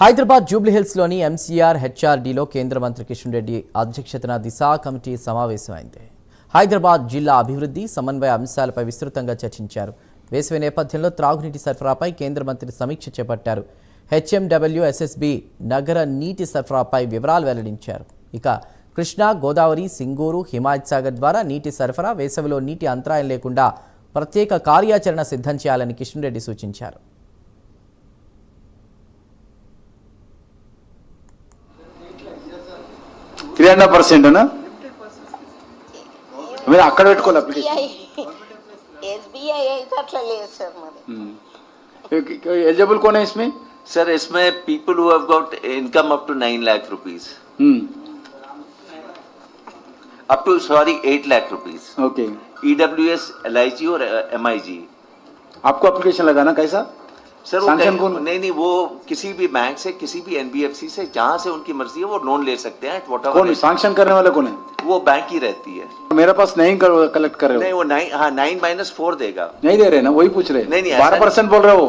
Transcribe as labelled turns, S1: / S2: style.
S1: Hyderabad జూబ్లీహిల్స్లోని MCR హెచ్ఆర్డీలో కేంద్ర మంత్రి కిషన్ రెడ్డి అధ్యక్షతన దిశ కమిటీ సమావేశమైంది. హైదరాబాద్ జిల్లా అభివృద్ధి సమన్వయ అంశాలపై విస్తృతంగా చర్చించారు. వేసవి నేపథ్యంలో త్రాగునీటి సరఫరాపై కేంద్ర మంత్రి సమీక్ష చేపట్టారు. హెచ్ఎండబ్ల్యూ ఎస్ఎస్బీ నగర నీటి సరఫరాపై వివరాలు వెల్లడించారు. ఇక కృష్ణా, గోదావరి, సింగూరు, హిమాయత్ సాగర్ ద్వారా నీటి సరఫరా, వేసవిలో నీటి అంతరాయం లేకుండా ప్రత్యేక కార్యాచరణ సిద్ధం చేయాలని కిషన్ రెడ్డి సూచించారు.
S2: ना మీరు అక్కడ పెట్టుకోవాలి అప్లికేషన్.
S3: एसबीआई इधर ले सर मेरे
S2: एलिजिबल कौन है इसमें?
S4: सर इसमें people who have got income up to 9 lakh rupees, up to 8 lakh rupees.
S2: Okay.
S4: EWS, LIG और एमआईजी.
S2: आपको एप्लीकेशन लगाना कैसा?
S4: सर
S2: सैंक्शन कौन?
S4: नहीं वो किसी भी बैंक से, किसी भी एनबीएफसी से, जहां से उनकी मर्जी है वो लोन ले सकते हैं.
S2: कौन सैंक्शन करने वाला कौन है?
S4: वो बैंक ही रहती है.
S2: मेरे पास नहीं कलेक्ट कर रहे हो?
S4: नहीं वो 9 -4 देगा.
S2: नहीं दे रहे ना, वही पूछ रहे.
S4: नहीं
S2: 12% बोल रहे हो.